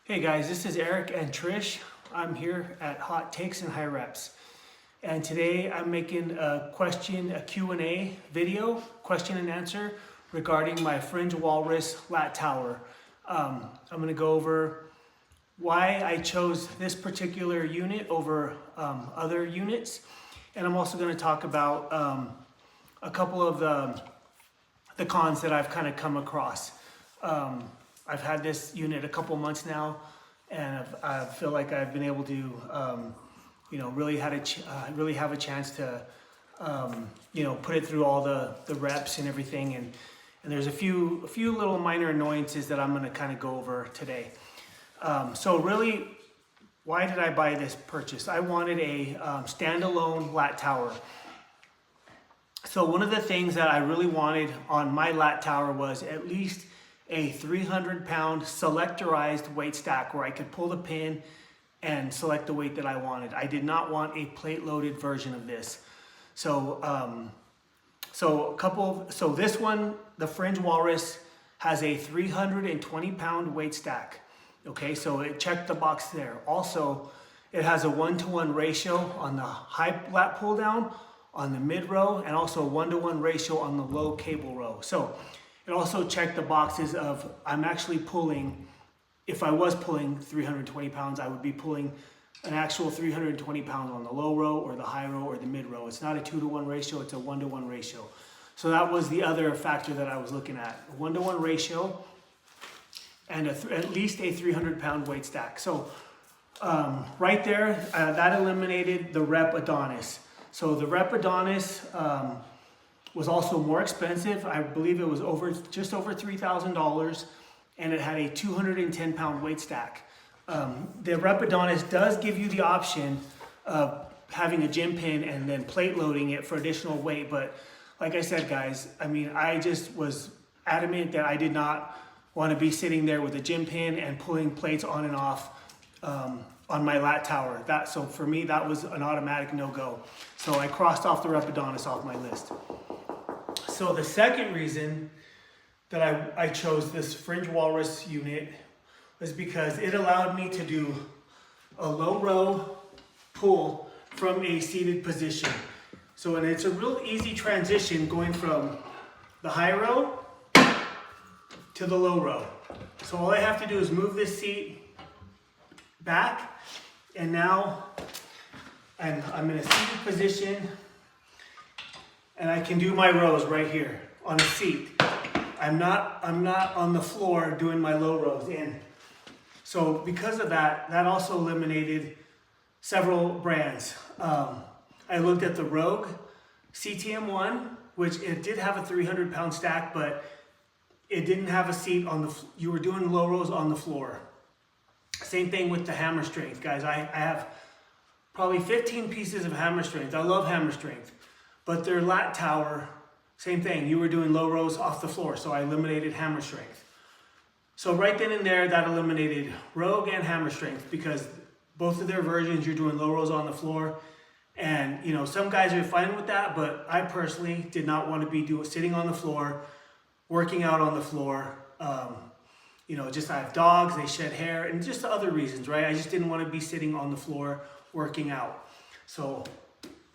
Hey guys, this is Eric and Trish. I'm here at Hot Takes and High Reps. And today I'm making a Q&A video, question and answer, regarding my Fringe Walrus lat tower. I'm gonna go over why I chose this particular unit over other units. And I'm also gonna talk about a couple of the cons that I've kind of come across. I've had this unit a couple months now, and I feel like I've been able to, really have a chance to, put it through all the reps and everything. And there's a few little minor annoyances that I'm going to kind of go over today. So really, why did I buy this purchase? I wanted a standalone lat tower. So one of the things that I really wanted on my lat tower was at least a 300-pound selectorized weight stack where I could pull the pin and select the weight that I wanted. I did not want a plate-loaded version of this. So, this one, the Fringe Walrus, has a 320-pound weight stack. Okay, so it checked the box there. Also, it has a 1-to-1 ratio on the high lat pull down, on the mid row, and also a 1-to-1 ratio on the low cable row. So it also checked the boxes of I'm actually pulling, if I was pulling 320 pounds, I would be pulling an actual 320 pounds on the low row or the high row or the mid row. It's not a 2-to-1 ratio, it's a 1-to-1 ratio. So that was the other factor that I was looking at. A 1-to-1 ratio and at least a 300-pound weight stack. So right there, that eliminated the Rep Adonis. So the Rep Adonis was also more expensive. I believe it was just over $3,000, and it had a 210-pound weight stack. The Rep Adonis does give you the option of having a gym pin and then plate loading it for additional weight, but like I said, guys, I mean, I just was adamant that I did not want to be sitting there with a gym pin and pulling plates on and off on my lat tower. So for me, that was an automatic no-go. So I crossed off the Rep Adonis off my list. So the second reason that I chose this Fringe Walrus unit was because it allowed me to do a low row pull from a seated position. So, and it's a real easy transition going from the high row to the low row. So all I have to do is move this seat back, and now I'm in a seated position, and I can do my rows right here on a seat. I'm not on the floor doing my low rows in. So because of that, that also eliminated several brands. I looked at the Rogue CTM1, which it did have a 300-pound stack, but it didn't have a seat on the, you were doing low rows on the floor. Same thing with the hammer strength, guys. I have probably 15 pieces of hammer strength. I love hammer strength. But their lat tower, same thing. You were doing low rows off the floor, so I eliminated hammer strength. So right then and there, that eliminated Rogue and hammer strength, because both of their versions, you're doing low rows on the floor. And, some guys are fine with that, but I personally did not want to be sitting on the floor, working out on the floor. Just I have dogs, they shed hair, and just other reasons, right? I just didn't want to be sitting on the floor working out. So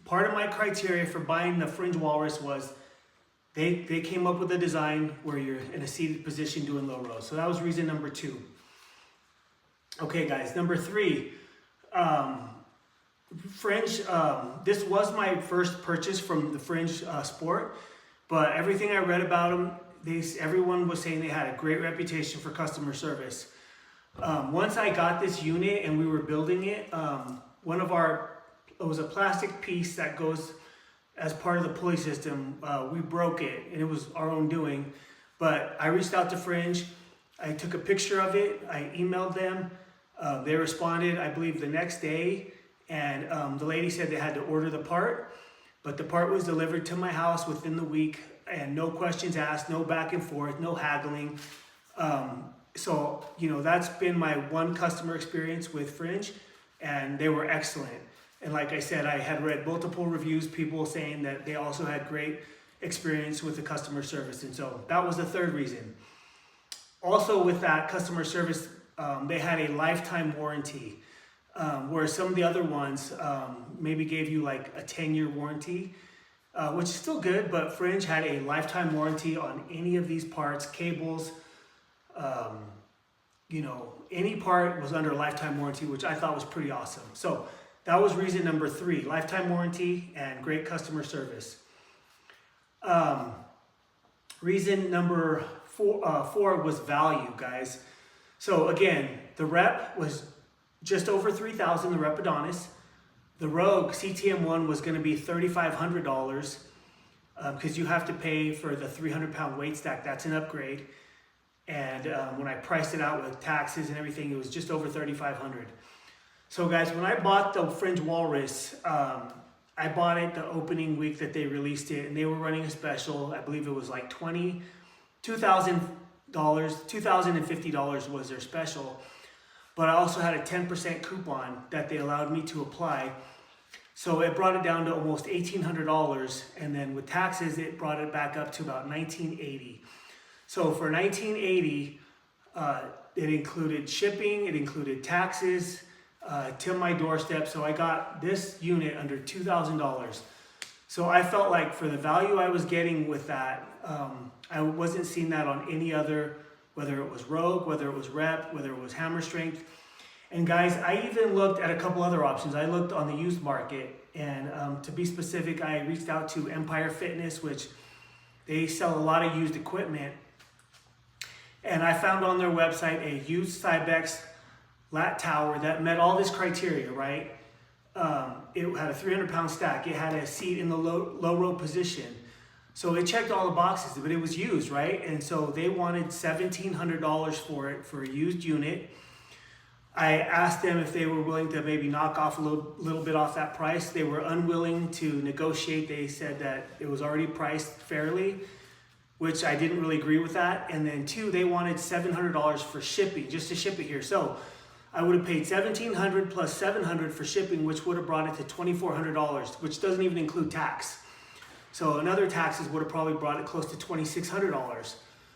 part of my criteria for buying the Fringe Walrus was they came up with a design where you're in a seated position doing low rows. So that was reason number 2. Okay, guys, number 3, Fringe. This was my first purchase from the Fringe Sport, but everything I read about them, everyone was saying they had a great reputation for customer service. Once I got this unit and we were building it, it was a plastic piece that goes as part of the pulley system. We broke it, and it was our own doing. But I reached out to Fringe. I took a picture of it. I emailed them. They responded, I believe, the next day. And the lady said they had to order the part. But the part was delivered to my house within the week. And no questions asked, no back and forth, no haggling. So, that's been my one customer experience with Fringe. And they were excellent. And like I said, I had read multiple reviews, people saying that they also had great experience with the customer service. And so that was the third reason. Also with that customer service, they had a lifetime warranty, where some of the other ones maybe gave you like a 10-year warranty, which is still good, but Fringe had a lifetime warranty on any of these parts, cables, you know, any part was under a lifetime warranty, which I thought was pretty awesome. So that was reason number 3, lifetime warranty and great customer service. Reason number 4 was value, guys. So again, the Rep was just over $3,000, the Rep Adonis. The Rogue CTM1 was going to be $3,500 because you have to pay for the 300-pound weight stack. That's an upgrade. And when I priced it out with taxes and everything, it was just over $3,500. So guys, when I bought the Fringe Walrus, I bought it the opening week that they released it, and they were running a special. I believe it was like $2,050 was their special. But I also had a 10% coupon that they allowed me to apply. So it brought it down to almost $1,800. And then with taxes, it brought it back up to about $1,980. So for $1,980, it included shipping, it included taxes, to my doorstep. So I got this unit under $2,000. So I felt like for the value I was getting with that, I wasn't seeing that on any other, whether it was Rogue, whether it was Rep, whether it was Hammer Strength. And guys, I even looked at a couple other options. I looked on the used market, and to be specific, I reached out to Empire Fitness, which they sell a lot of used equipment. And I found on their website a used Cybex lat tower that met all this criteria, right? It had a 300-pound stack. It had a seat in the low row position. So it checked all the boxes, but it was used, right? And so they wanted $1,700 for it, for a used unit. I asked them if they were willing to maybe knock off a little bit off that price. They were unwilling to negotiate. They said that it was already priced fairly, which I didn't really agree with that. And then 2, they wanted $700 for shipping, just to ship it here. So I would have paid $1,700 plus $700 for shipping, which would have brought it to $2,400, which doesn't even include tax. So another taxes would have probably brought it close to $2,600.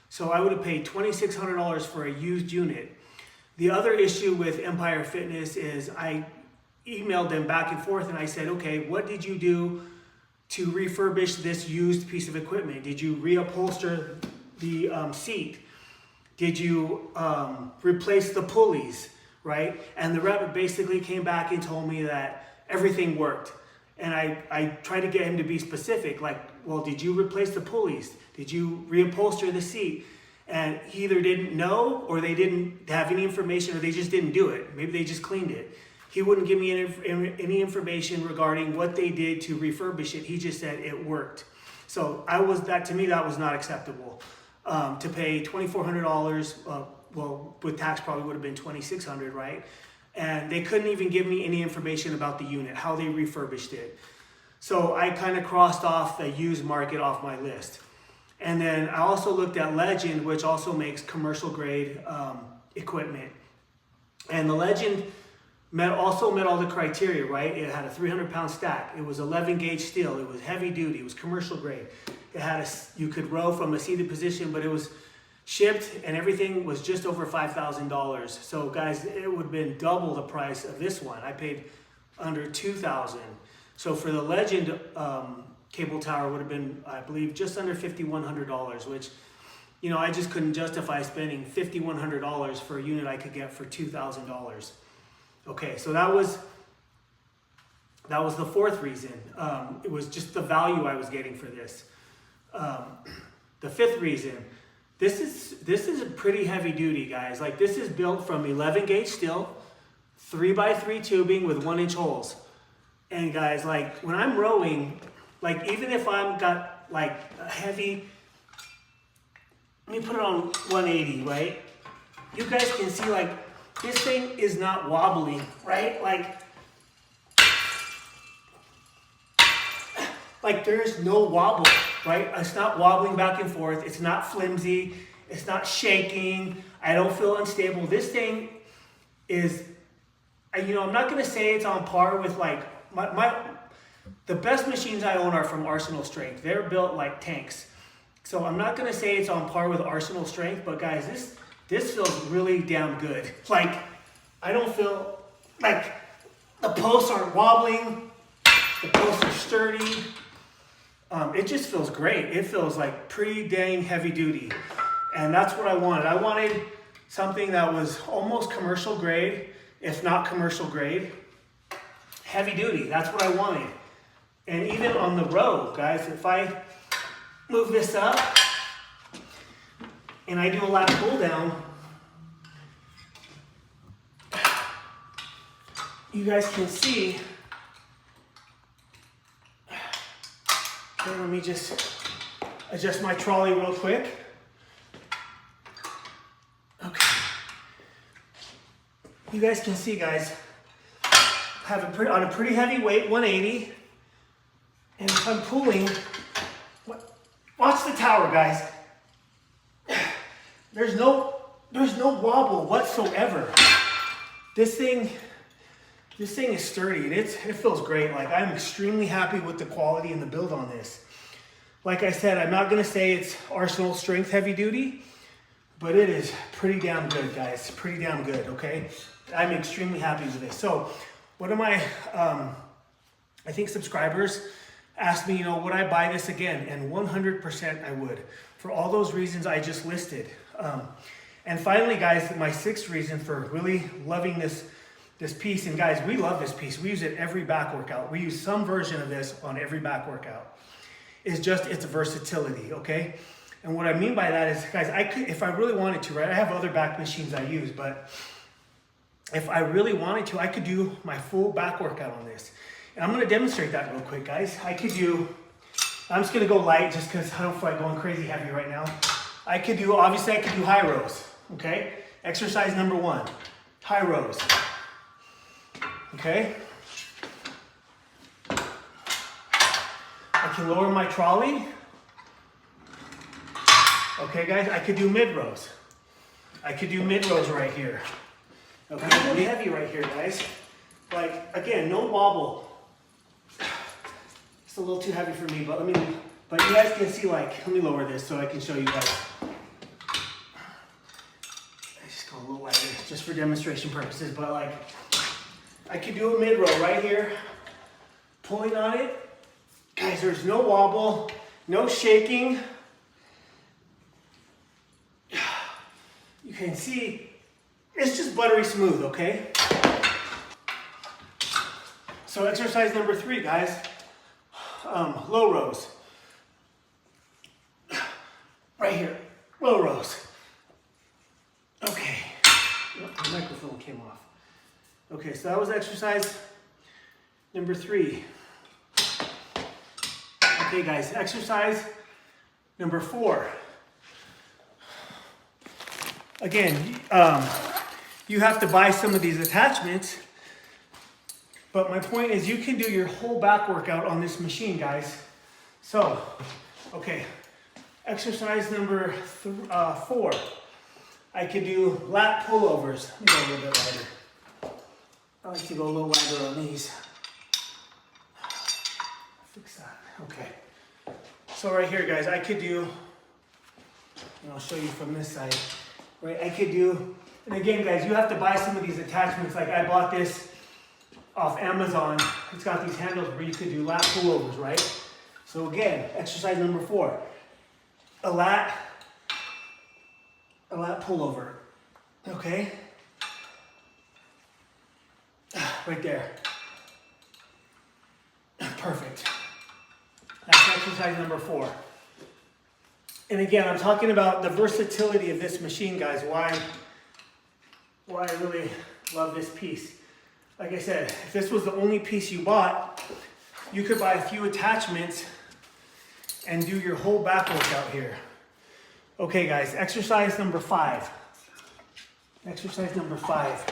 So I would have paid $2,600 for a used unit. The other issue with Empire Fitness is I emailed them back and forth and I said, okay, what did you do to refurbish this used piece of equipment? Did you reupholster the seat? Did you replace the pulleys, right? And the rep basically came back and told me that everything worked. And I tried to get him to be specific, like, well, did you replace the pulleys? Did you reupholster the seat? And he either didn't know, or they didn't have any information, or they just didn't do it. Maybe they just cleaned it. He wouldn't give me any information regarding what they did to refurbish it. He just said it worked. So to me, that was not acceptable. To pay $2,400, well, with tax probably would have been $2,600, right? And they couldn't even give me any information about the unit, how they refurbished it. So I kind of crossed off the used market off my list. And then I also looked at Legend, which also makes commercial grade equipment. And the Legend also met all the criteria, right? It had a 300-pound stack. It was 11 gauge steel. It was heavy duty. It was commercial grade. It had you could row from a seated position, but it was shipped and everything was just over $5,000. So guys, it would have been double the price of this one. I paid under $2,000. So for the Legend cable tower would have been, I believe, just under $5,100, which, you know, I just couldn't justify spending $5,100 for a unit I could get for $2,000. Okay, so that was the fourth reason. It was just the value I was getting for this. The fifth reason, this is a pretty heavy duty, guys. Like, this is built from 11 gauge steel, 3x3 tubing with 1-inch holes. And guys, like, when I'm rowing, like, even if I'm got like a heavy, let me put it on 180, right? You guys can see, like, this thing is not wobbling, right? Like there's no wobble, right? It's not wobbling back and forth. It's not flimsy. It's not shaking. I don't feel unstable. This thing is, you know, I'm not gonna say it's on par with like the best machines I own are from Arsenal Strength. They're built like tanks. So I'm not gonna say it's on par with Arsenal Strength, but guys, this feels really damn good. Like, I don't feel like the posts aren't wobbling. The posts are sturdy. It just feels great. It feels like pretty dang heavy duty. And that's what I wanted. I wanted something that was almost commercial grade, if not commercial grade. Heavy duty, that's what I wanted. And even on the road, guys, if I move this up and I do a lat pull down, you guys can see. Okay, let me just adjust my trolley real quick. Okay. You guys can see, guys, I have on a pretty heavy weight, 180. And if I'm pulling, watch the tower, guys. There's no wobble whatsoever. This thing is sturdy, and it feels great. Like, I'm extremely happy with the quality and the build on this. Like I said, I'm not gonna say it's Arsenal strength heavy duty, but it is pretty damn good, guys. Pretty damn good, okay? I'm extremely happy with this. So, one of my, I think subscribers asked me, would I buy this again? And 100% I would, for all those reasons I just listed. And finally, guys, my sixth reason for really loving this piece, and guys, we love this piece. We use it every back workout. We use some version of this on every back workout. Is just its versatility, okay? And what I mean by that is, guys, I could, if I really wanted to, right? I have other back machines I use, but if I really wanted to, I could do my full back workout on this. And I'm gonna demonstrate that real quick, guys. I'm just gonna go light just because I don't feel like going crazy heavy right now. Obviously I could do high rows, okay? Exercise number 1, high rows. Okay. I can lower my trolley. Okay, guys, I could do mid rows. I could do mid rows right here. Okay, really heavy right here, guys. Like, again, no wobble. It's a little too heavy for me, but you guys can see, like, let me lower this so I can show you guys. I just go a little lighter, just for demonstration purposes, but like, I could do a mid row right here, pulling on it. Guys, there's no wobble, no shaking. You can see, it's just buttery smooth, okay? So exercise number 3, guys, low rows. Right here, low rows. Okay, the microphone came off. Okay, so that was exercise number 3. Okay, guys, exercise number 4. Again, you have to buy some of these attachments, but my point is you can do your whole back workout on this machine, guys. So, okay, exercise number 4. I could do lat pullovers. Let me go a little bit lighter. I like to go a little lighter on these. Fix that. Okay. So right here, guys, I could do, and I'll show you from this side. Right, I could do, and again, guys, you have to buy some of these attachments. Like, I bought this off Amazon. It's got these handles where you could do lat pullovers, right? So again, exercise number 4, a lat pullover. Okay. Right there. Perfect. That's exercise number 4. And again, I'm talking about the versatility of this machine, guys, why I really love this piece. Like I said, if this was the only piece you bought, you could buy a few attachments and do your whole back workout here. Okay, guys, exercise number 5. Exercise number 5.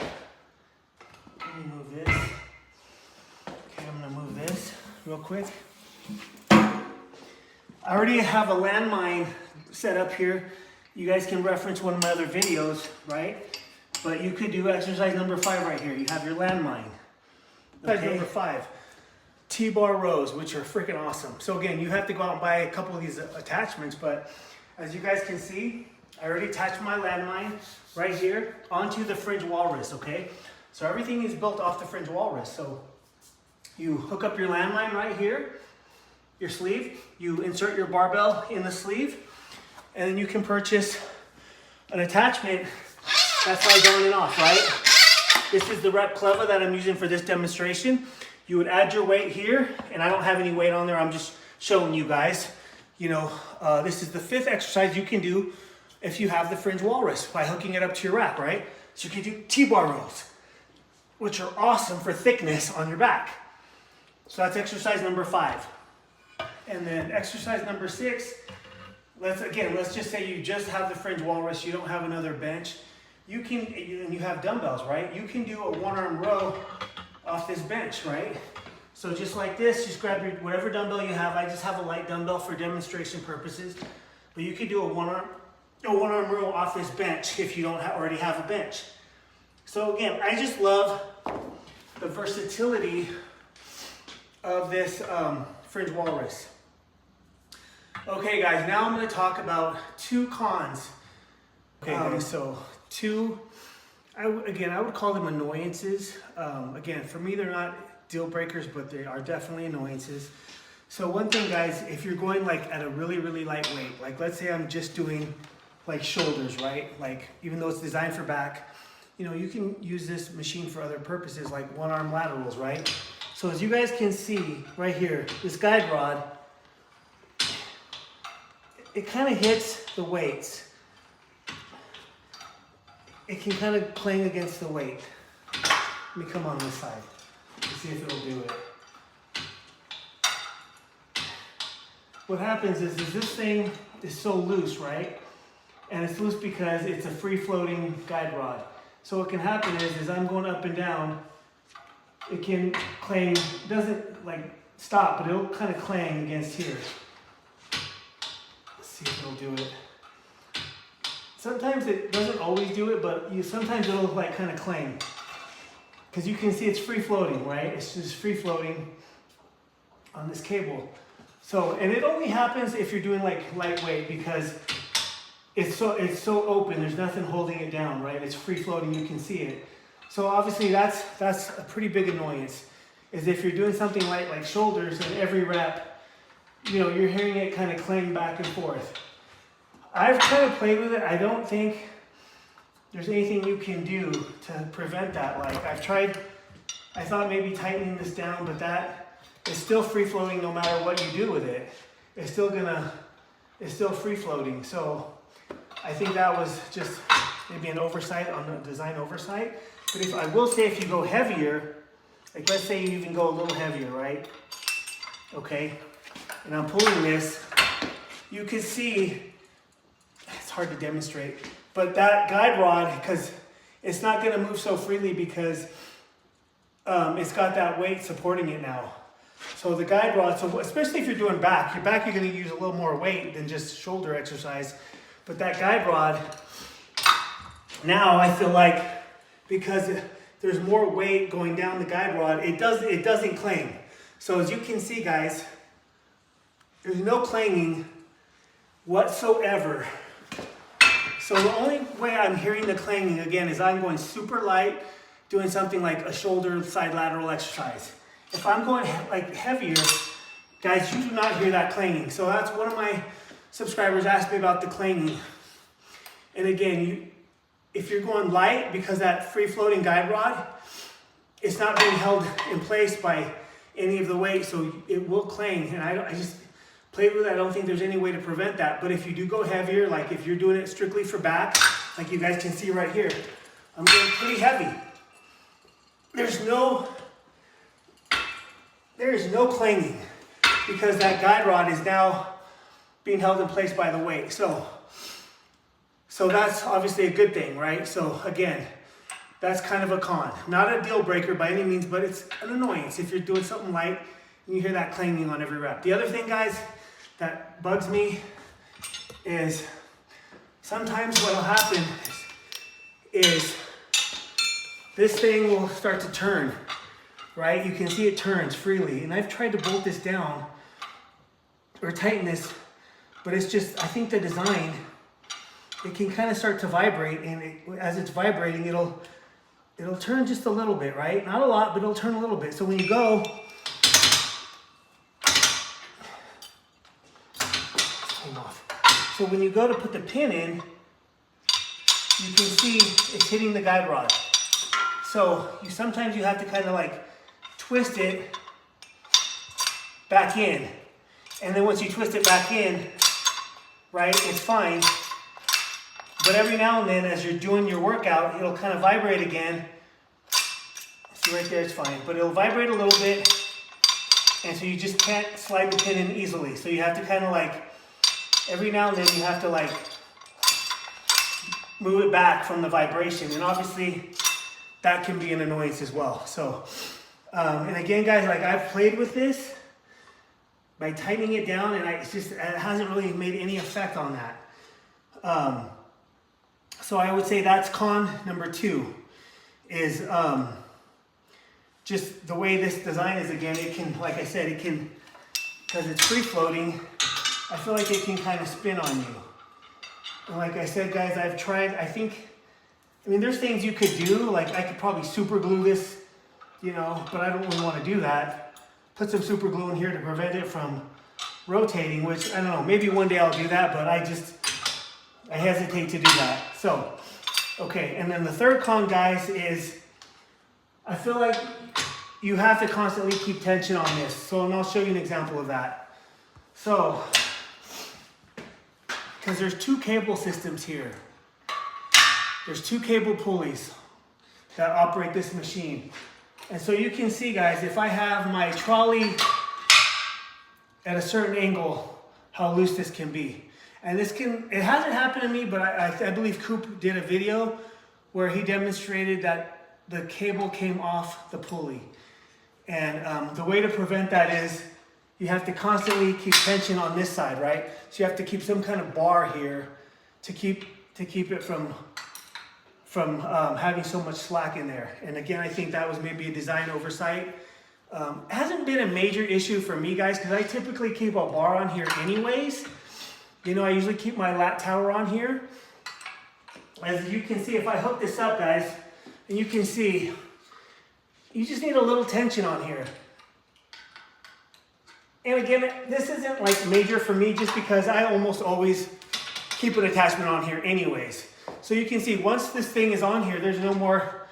Let me move this. Okay, I'm gonna move this real quick. I already have a landmine set up here. You guys can reference one of my other videos, right? But you could do exercise number 5 right here. You have your landmine. Okay. Number 5, T-bar rows, which are freaking awesome. So again, you have to go out and buy a couple of these attachments, but as you guys can see, I already attached my landmine right here onto the Fringe Walrus, okay? So everything is built off the Fringe Walrus. So you hook up your landmine right here, your sleeve, you insert your barbell in the sleeve, and then you can purchase an attachment that slides on and off, right? This is the rep clever that I'm using for this demonstration. You would add your weight here, and I don't have any weight on there, I'm just showing you guys. You know, this is the 5th exercise you can do if you have the Fringe Walrus by hooking it up to your rack, right? So you can do T-bar rows, which are awesome for thickness on your back. So that's exercise number 5. And then exercise number 6, let's just say you just have the Fringe Walrus, you don't have another bench. You have dumbbells, right? You can do a 1-arm row off this bench, right? So just like this, just grab your whatever dumbbell you have. I just have a light dumbbell for demonstration purposes, but you could do a one-arm row off this bench if you don't already have a bench. So again, I just love the versatility of this Fringe Walrus. Okay guys, now I'm going to talk about 2 cons. Okay guys, so 2, I would call them annoyances. Again, for me they're not deal breakers, but they are definitely annoyances. So one thing guys, if you're going like at a really, really light weight, like let's say I'm just doing like shoulders, right? Like even though it's designed for back, you know, you can use this machine for other purposes like 1-arm laterals, right? So as you guys can see right here, this guide rod, it kind of hits the weights. It can kind of clang against the weight. Let me come on this side and see if it'll do it. What happens is this thing is so loose, right? And it's loose because it's a free-floating guide rod. So what can happen is I'm going up and down, it can clang, doesn't like stop, but it'll kind of clang against here. Let's see if it'll do it. Sometimes it doesn't always do it, but sometimes it'll like kind of clang. Because you can see it's free floating, right? It's just free floating on this cable. So, and it only happens if you're doing like lightweight because it's so open, there's nothing holding it down, right? It's free floating, you can see it. So obviously that's a pretty big annoyance, is if you're doing something light like shoulders and every rep, you know, you're hearing it kind of clang back and forth. I've kind of played with it. I don't think there's anything you can do to prevent that. Like I've tried, I thought maybe tightening this down, but that is still free floating no matter what you do with it. It's still free floating. So I think that was just maybe an oversight on the design oversight. But I will say if you go heavier, like let's say you even go a little heavier, right? Okay, and I'm pulling this, you can see, it's hard to demonstrate, but that guide rod, because it's not going to move so freely because it's got that weight supporting it now. So the guide rod, so especially if you're doing back, your back you're going to use a little more weight than just shoulder exercise. But that guide rod, now I feel like because there's more weight going down the guide rod, it doesn't clang. So as you can see guys, there's no clanging whatsoever. So the only way I'm hearing the clanging again is I'm going super light, doing something like a shoulder side lateral exercise. If I'm going like heavier, guys, you do not hear that clanging. So that's one of my subscribers asked me about the clanging. And again, if you're going light, because that free floating guide rod, it's not being held in place by any of the weight, so it will clang. And I just played with it. I don't think there's any way to prevent that. But if you do go heavier, like if you're doing it strictly for back, like you guys can see right here, I'm going pretty heavy. There is no clanging because that guide rod is now being held in place by the weight. So that's obviously a good thing, right? So again, that's kind of a con. Not a deal breaker by any means, but it's an annoyance if you're doing something light and you hear that clanging on every rep. The other thing, guys, that bugs me is sometimes what will happen is this thing will start to turn, right? You can see it turns freely. And I've tried to bolt this down or tighten this, but it's just, I think the design it can kind of start to vibrate, and as it's vibrating, it'll turn just a little bit, right? Not a lot, but it'll turn a little bit. So when you go, so when you go to put the pin in, you can see it's hitting the guide rod. So sometimes you have to kind of like twist it back in. And then once you twist it back in, right, it's fine. But every now and then as you're doing your workout, it'll kind of vibrate again. See right there, it's fine. But it'll vibrate a little bit. And so you just can't slide the pin in easily. So you have to kind of like, every now and then you have to like move it back from the vibration. And obviously that can be an annoyance as well. So, and again guys, like I've played with this by tightening it down, and it hasn't really made any effect on that. So I would say that's con number 2 is just the way this design is. Again, it can, like I said, it can, because it's free floating, I feel like it can kind of spin on you. And like I said, guys, I've tried, I mean, there's things you could do, like I could probably super glue this, you know, but I don't really want to do that. Put some super glue in here to prevent it from rotating, which I don't know, maybe one day I'll do that, but I hesitate to do that. So, okay, and then the third con, guys, is I feel like you have to constantly keep tension on this. So, and I'll show you an example of that. So, because there's 2 cable systems here. There's 2 cable pulleys that operate this machine. And so you can see, guys, if I have my trolley at a certain angle, how loose this can be. And it hasn't happened to me, but I believe Coop did a video where he demonstrated that the cable came off the pulley. And the way to prevent that is you have to constantly keep tension on this side, right? So you have to keep some kind of bar here to keep it from having so much slack in there. And again, I think that was maybe a design oversight. It hasn't been a major issue for me, guys, because I typically keep a bar on here anyways. You know, I usually keep my lat tower on here. As you can see, if I hook this up, guys, and you can see, you just need a little tension on here. And again, this isn't like major for me just because I almost always keep an attachment on here anyways. So you can see once this thing is on here, there's no more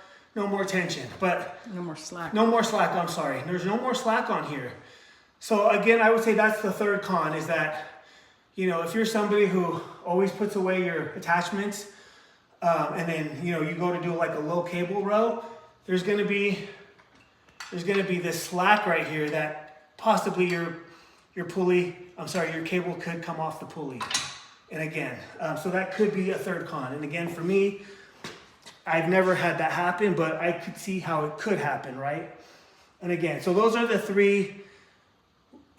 tension, but no more slack. No more slack, I'm sorry. There's no more slack on here. So again, I would say that's the third con, is that, you know, if you're somebody who always puts away your attachments, and then, you know, you go to do like a low cable row, there's gonna be this slack right here that possibly your cable could come off the pulley. And again, so that could be a third con. And again, for me, I've never had that happen, but I could see how it could happen, right? And again, so those are the 3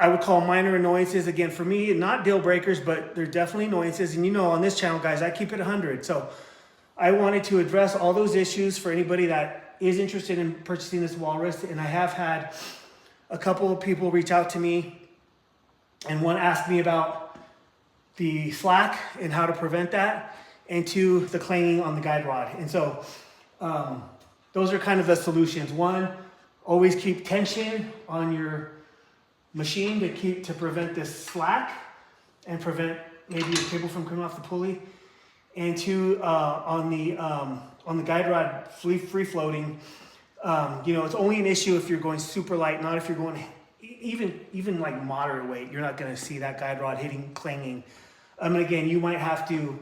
I would call minor annoyances. Again, for me, not deal breakers, but they're definitely annoyances. And you know, on this channel, guys, I keep it 100. So I wanted to address all those issues for anybody that is interested in purchasing this Walrus. And I have had a couple of people reach out to me, and one asked me about the slack and how to prevent that, and 2, the clanging on the guide rod. And so those are kind of the solutions. 1, always keep tension on your machine to prevent this slack and prevent maybe your cable from coming off the pulley. And 2, on the guide rod free floating, you know, it's only an issue if you're going super light, not if you're going even like moderate weight. You're not going to see that guide rod clanging. And again, you might have to,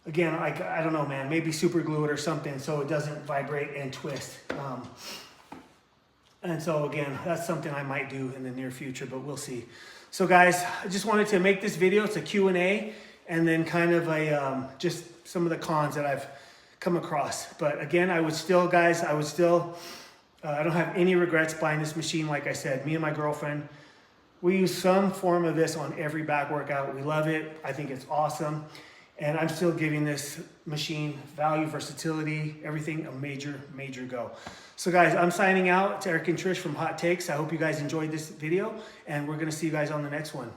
again, like, I don't know, man, maybe super glue it or something so it doesn't vibrate and twist. And so again, that's something I might do in the near future, but we'll see. So guys, I just wanted to make this video. It's a Q&A, and then kind of a just some of the cons that I've come across. But again, I don't have any regrets buying this machine. Like I said, me and my girlfriend, we use some form of this on every back workout. We love it. I think it's awesome. And I'm still giving this machine value, versatility, everything a major, major go. So guys, I'm signing out. It's Eric and Trish from Hot Takes. I hope you guys enjoyed this video, and we're going to see you guys on the next one.